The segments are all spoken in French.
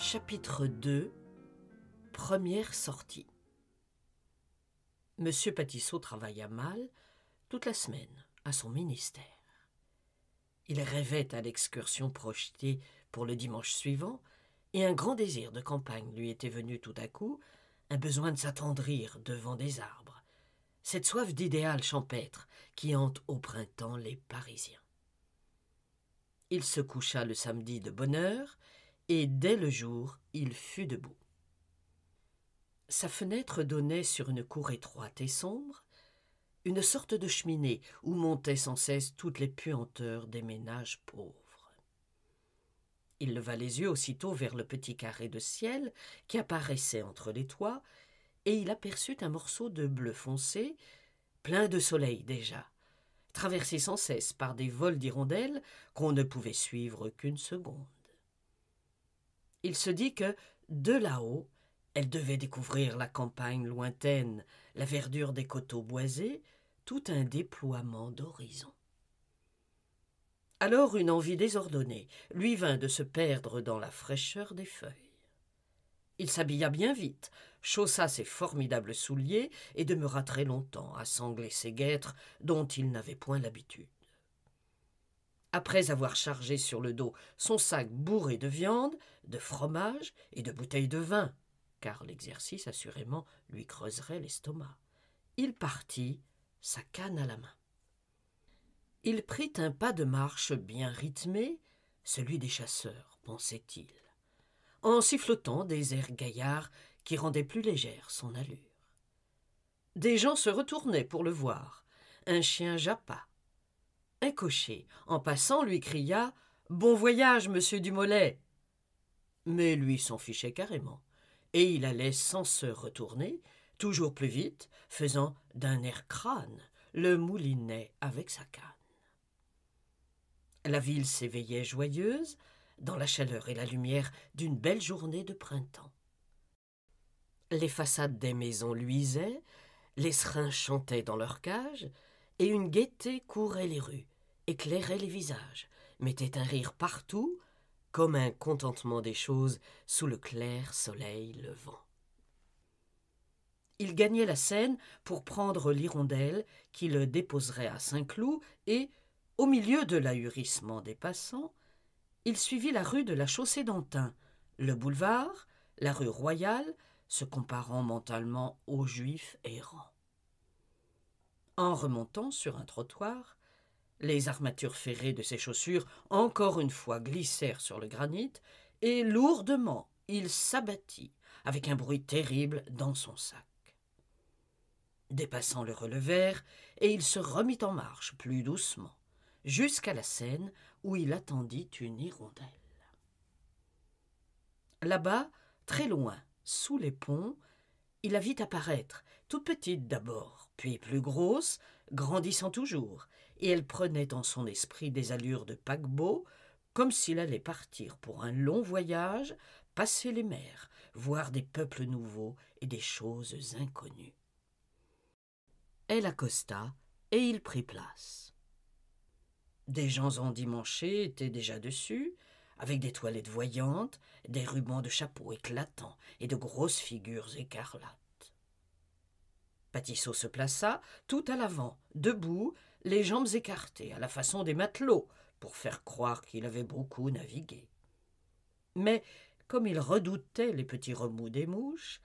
Chapitre 2. Première sortie. Monsieur Patissot travailla mal toute la semaine à son ministère. Il rêvait à l'excursion projetée pour le dimanche suivant, et un grand désir de campagne lui était venu tout à coup, un besoin de s'attendrir devant des arbres, cette soif d'idéal champêtre qui hante au printemps les Parisiens. Il se coucha le samedi de bonne heure, et dès le jour, il fut debout. Sa fenêtre donnait sur une cour étroite et sombre, une sorte de cheminée où montaient sans cesse toutes les puanteurs des ménages pauvres. Il leva les yeux aussitôt vers le petit carré de ciel qui apparaissait entre les toits, et il aperçut un morceau de bleu foncé, plein de soleil déjà, traversé sans cesse par des vols d'hirondelles qu'on ne pouvait suivre qu'une seconde. Il se dit que, de là-haut, elle devait découvrir la campagne lointaine, la verdure des coteaux boisés, tout un déploiement d'horizon. Alors une envie désordonnée lui vint de se perdre dans la fraîcheur des feuilles. Il s'habilla bien vite, chaussa ses formidables souliers et demeura très longtemps à sangler ses guêtres dont il n'avait point l'habitude. Après avoir chargé sur le dos son sac bourré de viande, de fromage et de bouteilles de vin, car l'exercice assurément lui creuserait l'estomac, il partit, sa canne à la main. Il prit un pas de marche bien rythmé, celui des chasseurs, pensait-il, en sifflotant des airs gaillards qui rendaient plus légère son allure. Des gens se retournaient pour le voir, un chien jappa. Un cocher, en passant, lui cria « Bon voyage, monsieur Dumollet !» Mais lui s'en fichait carrément, et il allait sans se retourner, toujours plus vite, faisant d'un air crâne le moulinet avec sa canne. La ville s'éveillait joyeuse, dans la chaleur et la lumière d'une belle journée de printemps. Les façades des maisons luisaient, les serins chantaient dans leurs cages, et une gaieté courait les rues, éclairait les visages, mettait un rire partout, comme un contentement des choses sous le clair soleil levant. Il gagnait la Seine pour prendre l'hirondelle qui le déposerait à Saint-Cloud et, au milieu de l'ahurissement des passants, il suivit la rue de la Chaussée-d'Antin, le boulevard, la rue Royale, se comparant mentalement aux Juifs errants. En remontant sur un trottoir, les armatures ferrées de ses chaussures encore une fois glissèrent sur le granit, et lourdement il s'abattit, avec un bruit terrible, dans son sac. Des passants le relevèrent, et il se remit en marche, plus doucement, jusqu'à la Seine, où il attendit une hirondelle. Là-bas, très loin, sous les ponts, il la vit apparaître, toute petite d'abord, puis plus grosse, grandissant toujours, et elle prenait en son esprit des allures de paquebot, comme s'il allait partir pour un long voyage, passer les mers, voir des peuples nouveaux et des choses inconnues. Elle accosta, et il prit place. Des gens endimanchés étaient déjà dessus, avec des toilettes voyantes, des rubans de chapeau éclatants et de grosses figures écarlates. Patissot se plaça tout à l'avant, debout, les jambes écartées, à la façon des matelots, pour faire croire qu'il avait beaucoup navigué. Mais, comme il redoutait les petits remous des mouches,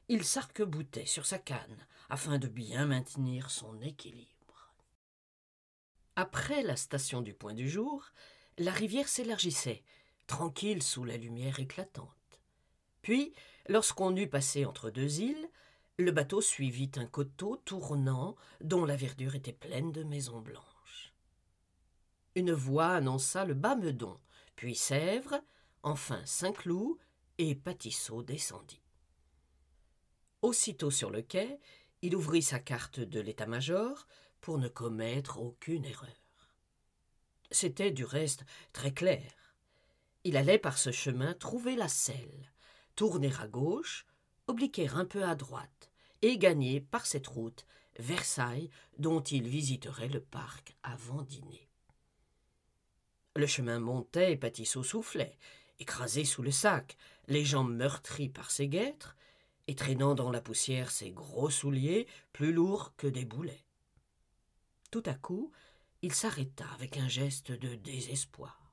il s'arc-boutait sur sa canne, afin de bien maintenir son équilibre. Après la station du Point du Jour, la rivière s'élargissait, tranquille sous la lumière éclatante. Puis, lorsqu'on eut passé entre deux îles, le bateau suivit un coteau tournant dont la verdure était pleine de maisons blanches. Une voix annonça le Bas-Meudon, puis Sèvres, enfin Saint-Cloud, et Patissot descendit. Aussitôt sur le quai, il ouvrit sa carte de l'état-major pour ne commettre aucune erreur. C'était du reste très clair. Il allait par ce chemin trouver la Selle, tourner à gauche, obliquer un peu à droite et gagner par cette route Versailles, dont il visiterait le parc avant dîner. Le chemin montait et Patissot soufflait, écrasé sous le sac, les jambes meurtries par ses guêtres, et traînant dans la poussière ses gros souliers, plus lourds que des boulets. Tout à coup, il s'arrêta avec un geste de désespoir.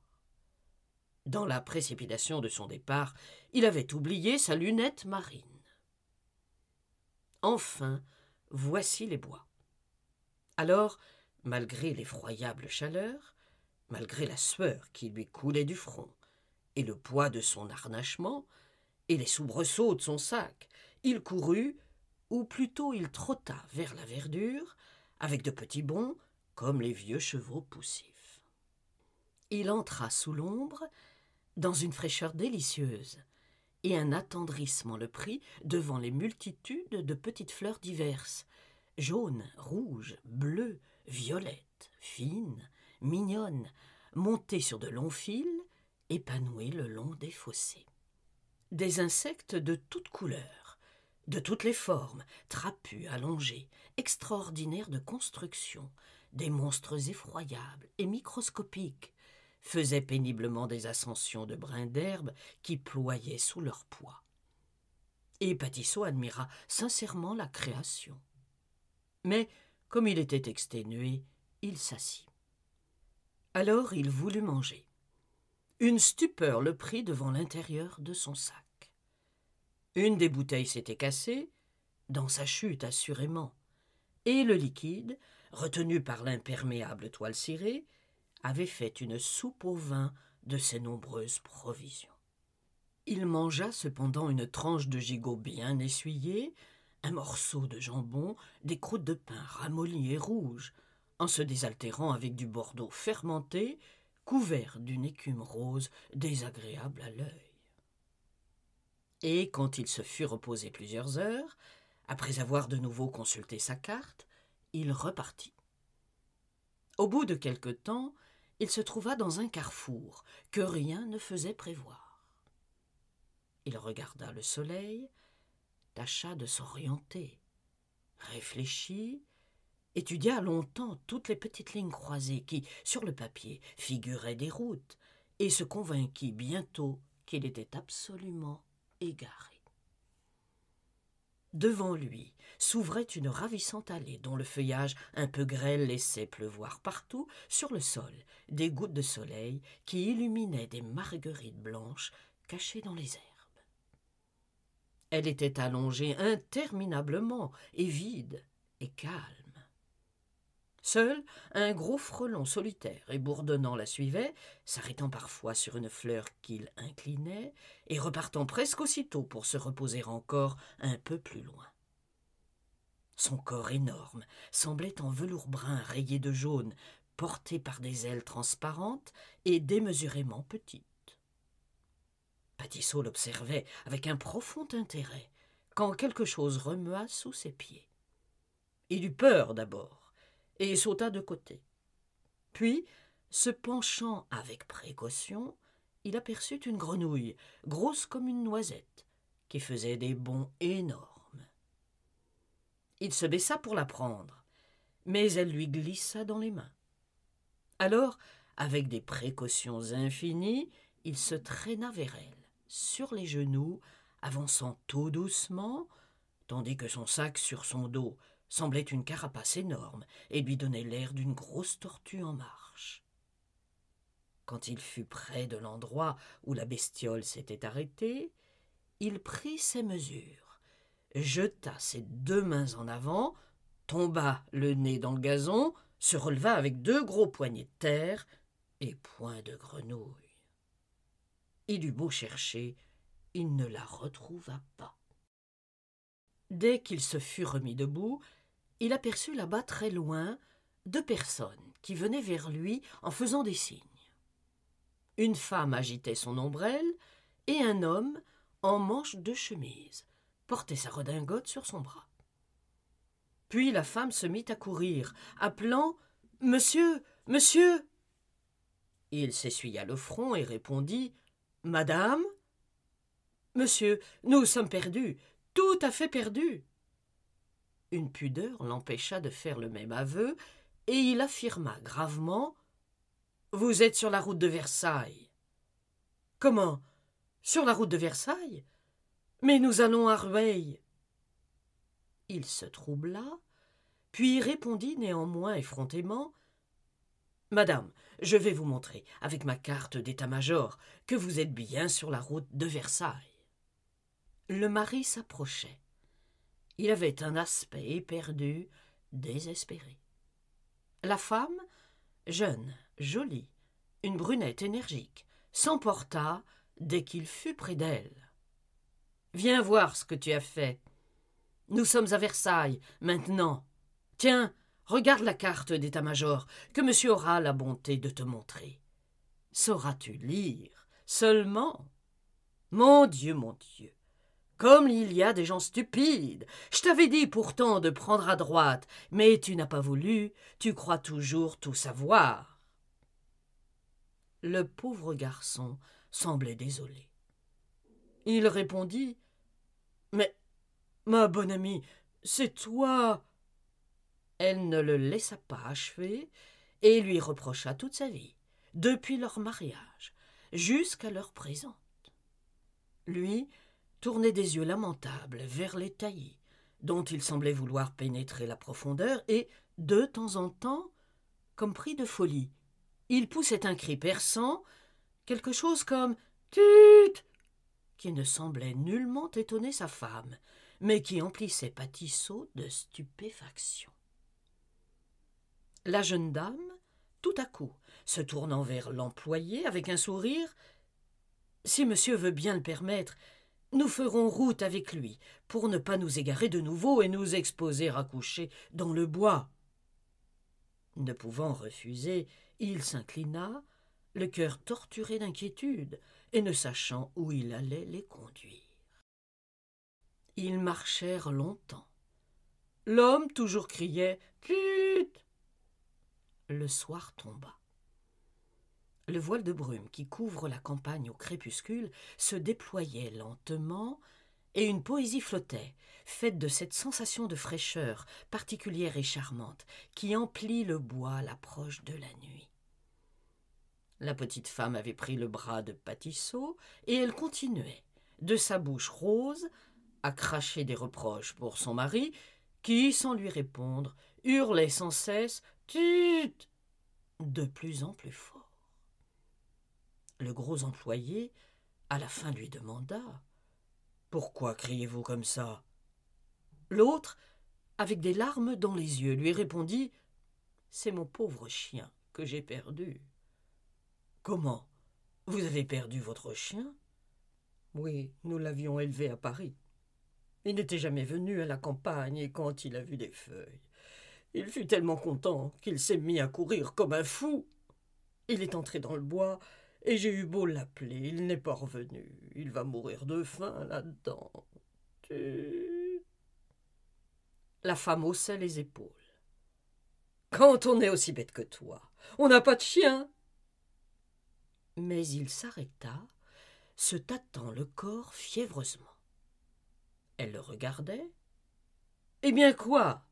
Dans la précipitation de son départ, il avait oublié sa lunette marine. Enfin, voici les bois. Alors, malgré l'effroyable chaleur, malgré la sueur qui lui coulait du front, et le poids de son harnachement, et les soubresauts de son sac, il courut, ou plutôt il trotta vers la verdure, avec de petits bonds, comme les vieux chevaux poussifs. Il entra sous l'ombre, dans une fraîcheur délicieuse, et un attendrissement le prit devant les multitudes de petites fleurs diverses, jaunes, rouges, bleues, violettes, fines, mignonnes, montées sur de longs fils, épanouies le long des fossés. Des insectes de toutes couleurs, de toutes les formes, trapus, allongés, extraordinaires de construction, des monstres effroyables et microscopiques, faisaient péniblement des ascensions de brins d'herbe qui ployaient sous leur poids. Et Patisso admira sincèrement la création. Mais, comme il était exténué, il s'assit. Alors il voulut manger. Une stupeur le prit devant l'intérieur de son sac. Une des bouteilles s'était cassée, dans sa chute assurément, et le liquide, retenu par l'imperméable toile cirée, avait fait une soupe au vin de ses nombreuses provisions. Il mangea cependant une tranche de gigot bien essuyée, un morceau de jambon, des croûtes de pain ramollies et rouges, en se désaltérant avec du bordeaux fermenté, couvert d'une écume rose désagréable à l'œil. Et quand il se fut reposé plusieurs heures, après avoir de nouveau consulté sa carte, il repartit. Au bout de quelque temps, il se trouva dans un carrefour que rien ne faisait prévoir. Il regarda le soleil, tâcha de s'orienter, réfléchit, étudia longtemps toutes les petites lignes croisées qui, sur le papier, figuraient des routes, et se convainquit bientôt qu'il était absolument égaré. Devant lui s'ouvrait une ravissante allée dont le feuillage un peu grêle laissait pleuvoir partout, sur le sol, des gouttes de soleil qui illuminaient des marguerites blanches cachées dans les herbes. Elle était allongée interminablement et vide et calme. Seul un gros frelon solitaire et bourdonnant la suivait, s'arrêtant parfois sur une fleur qu'il inclinait et repartant presque aussitôt pour se reposer encore un peu plus loin. Son corps énorme semblait en velours brun rayé de jaune, porté par des ailes transparentes et démesurément petites. Patisso l'observait avec un profond intérêt, quand quelque chose remua sous ses pieds. Il eut peur d'abord, et sauta de côté. Puis, se penchant avec précaution, il aperçut une grenouille, grosse comme une noisette, qui faisait des bonds énormes. Il se baissa pour la prendre, mais elle lui glissa dans les mains. Alors, avec des précautions infinies, il se traîna vers elle, sur les genoux, avançant tout doucement, tandis que son sac sur son dos semblait une carapace énorme et lui donnait l'air d'une grosse tortue en marche. Quand il fut près de l'endroit où la bestiole s'était arrêtée, il prit ses mesures, jeta ses 2 mains en avant, tomba le nez dans le gazon, se releva avec 2 gros poignets de terre et point de grenouille. Il eut beau chercher, il ne la retrouva pas. Dès qu'il se fut remis debout, il aperçut là-bas très loin 2 personnes qui venaient vers lui en faisant des signes. Une femme agitait son ombrelle et un homme, en manche de chemise, portait sa redingote sur son bras. Puis la femme se mit à courir, appelant « Monsieur, monsieur !» Il s'essuya le front et répondit « Madame ?»« Monsieur, nous sommes perdus, tout à fait perdus. » Une pudeur l'empêcha de faire le même aveu, et il affirma gravement « Vous êtes sur la route de Versailles. »« Comment ? Sur la route de Versailles? Mais nous allons à Rueil. » Il se troubla, puis répondit néanmoins effrontément: « Madame, je vais vous montrer, avec ma carte d'état-major, que vous êtes bien sur la route de Versailles. » Le mari s'approchait. Il avait un aspect éperdu, désespéré. La femme, jeune, jolie, une brunette énergique, s'emporta dès qu'il fut près d'elle. « Viens voir ce que tu as fait. Nous sommes à Versailles, maintenant. Tiens, regarde la carte d'état-major que monsieur aura la bonté de te montrer. Sauras-tu lire seulement? Mon Dieu, comme il y a des gens stupides! Je t'avais dit pourtant de prendre à droite, mais tu n'as pas voulu, tu crois toujours tout savoir. » Le pauvre garçon semblait désolé. Il répondit: « Mais, ma bonne amie, c'est toi. » Elle ne le laissa pas achever et lui reprocha toute sa vie, depuis leur mariage jusqu'à l'heure présente. Lui tournait des yeux lamentables vers les taillis, dont il semblait vouloir pénétrer la profondeur, et, de temps en temps, comme pris de folie, il poussait un cri perçant, quelque chose comme « Tut !» qui ne semblait nullement étonner sa femme, mais qui emplissait Patissot de stupéfaction. La jeune dame, tout à coup, se tournant vers l'employé avec un sourire: « Si monsieur veut bien le permettre, nous ferons route avec lui, pour ne pas nous égarer de nouveau et nous exposer à coucher dans le bois. » Ne pouvant refuser, il s'inclina, le cœur torturé d'inquiétude, et ne sachant où il allait les conduire. Ils marchèrent longtemps. L'homme toujours criait « Tut !» Le soir tomba. Le voile de brume qui couvre la campagne au crépuscule se déployait lentement, et une poésie flottait, faite de cette sensation de fraîcheur particulière et charmante qui emplit le bois à l'approche de la nuit. La petite femme avait pris le bras de Patissot, et elle continuait, de sa bouche rose, à cracher des reproches pour son mari, qui, sans lui répondre, hurlait sans cesse « Tut !» de plus en plus fort. Le gros employé, à la fin, lui demanda: « Pourquoi criez-vous comme ça ?» L'autre, avec des larmes dans les yeux, lui répondit: « C'est mon pauvre chien que j'ai perdu. » « Comment? Vous avez perdu votre chien? » « Oui, nous l'avions élevé à Paris. Il n'était jamais venu à la campagne, et quand il a vu des feuilles, il fut tellement content qu'il s'est mis à courir comme un fou. Il est entré dans le bois, et j'ai eu beau l'appeler, il n'est pas revenu. Il va mourir de faim là-dedans. » La femme haussait les épaules. « Quand on est aussi bête que toi, on n'a pas de chien. » Mais il s'arrêta, se tâtant le corps fiévreusement. Elle le regardait. « Eh bien quoi? »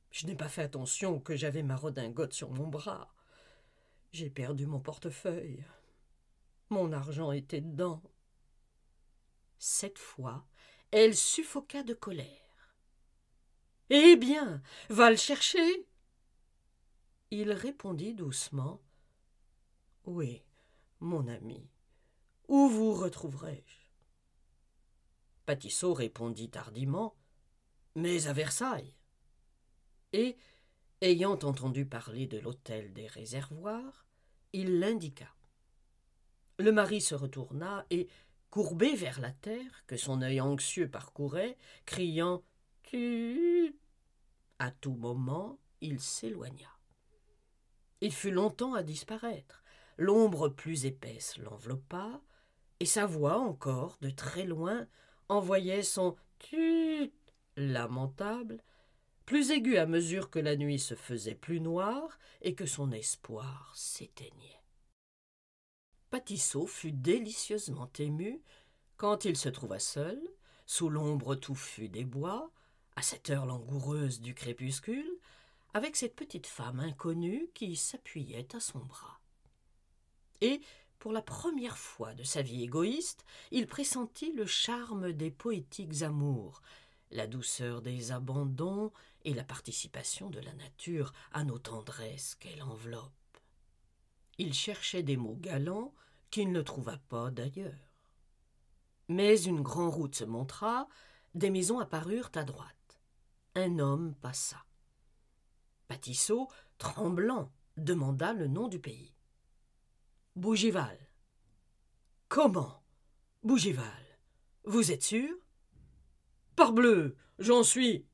« Je n'ai pas fait attention que j'avais ma redingote sur mon bras. J'ai perdu mon portefeuille. Mon argent était dedans. » Cette fois, elle suffoqua de colère. « Eh bien, va le chercher. » Il répondit doucement: « Oui, mon ami, où vous retrouverai-je? » Patissot répondit hardiment: « Mais à Versailles. » Et, ayant entendu parler de l'hôtel des Réservoirs, il l'indiqua. Le mari se retourna et, courbé vers la terre, que son œil anxieux parcourait, criant « Tut !» à tout moment, il s'éloigna. Il fut longtemps à disparaître. L'ombre plus épaisse l'enveloppa, et sa voix encore, de très loin, envoyait son « Tut !» lamentable, plus aigu à mesure que la nuit se faisait plus noire et que son espoir s'éteignait. Patissot fut délicieusement ému quand il se trouva seul, sous l'ombre touffue des bois, à cette heure langoureuse du crépuscule, avec cette petite femme inconnue qui s'appuyait à son bras. Et, Pour la première fois de sa vie égoïste, il pressentit le charme des poétiques amours, la douceur des abandons et la participation de la nature à nos tendresses qu'elle enveloppe. Il cherchait des mots galants qu'il ne trouva pas d'ailleurs. Mais une grande route se montra, des maisons apparurent à droite. Un homme passa. Patisseau, tremblant, demanda le nom du pays. Bougival. Comment? Bougival. Vous êtes sûr? Parbleu, j'en suis.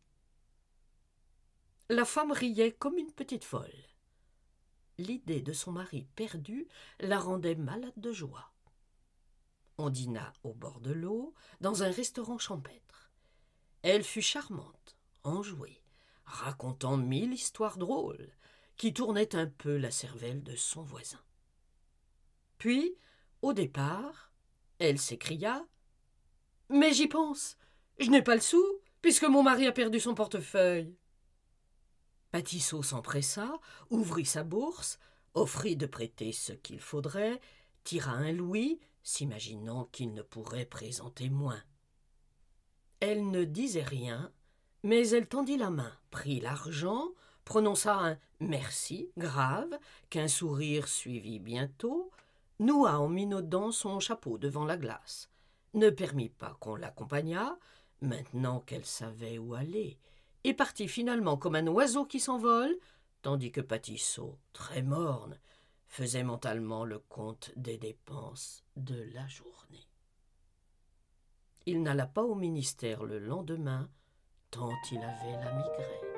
La femme riait comme une petite folle. L'idée de son mari perdu la rendait malade de joie. On dîna au bord de l'eau, dans un restaurant champêtre. Elle fut charmante, enjouée, racontant 1000 histoires drôles, qui tournaient un peu la cervelle de son voisin. Puis, au départ, elle s'écria « Mais j'y pense, je n'ai pas le sou, puisque mon mari a perdu son portefeuille. » Patisseau s'empressa, ouvrit sa bourse, offrit de prêter ce qu'il faudrait, tira un louis, s'imaginant qu'il ne pourrait présenter moins. Elle ne disait rien, mais elle tendit la main, prit l'argent, prononça un « merci » grave, qu'un sourire suivit bientôt, noua en minaudant son chapeau devant la glace, ne permit pas qu'on l'accompagnât, maintenant qu'elle savait où aller, et partit finalement comme un oiseau qui s'envole, tandis que Patisseau, très morne, faisait mentalement le compte des dépenses de la journée. Il n'alla pas au ministère le lendemain, tant il avait la migraine.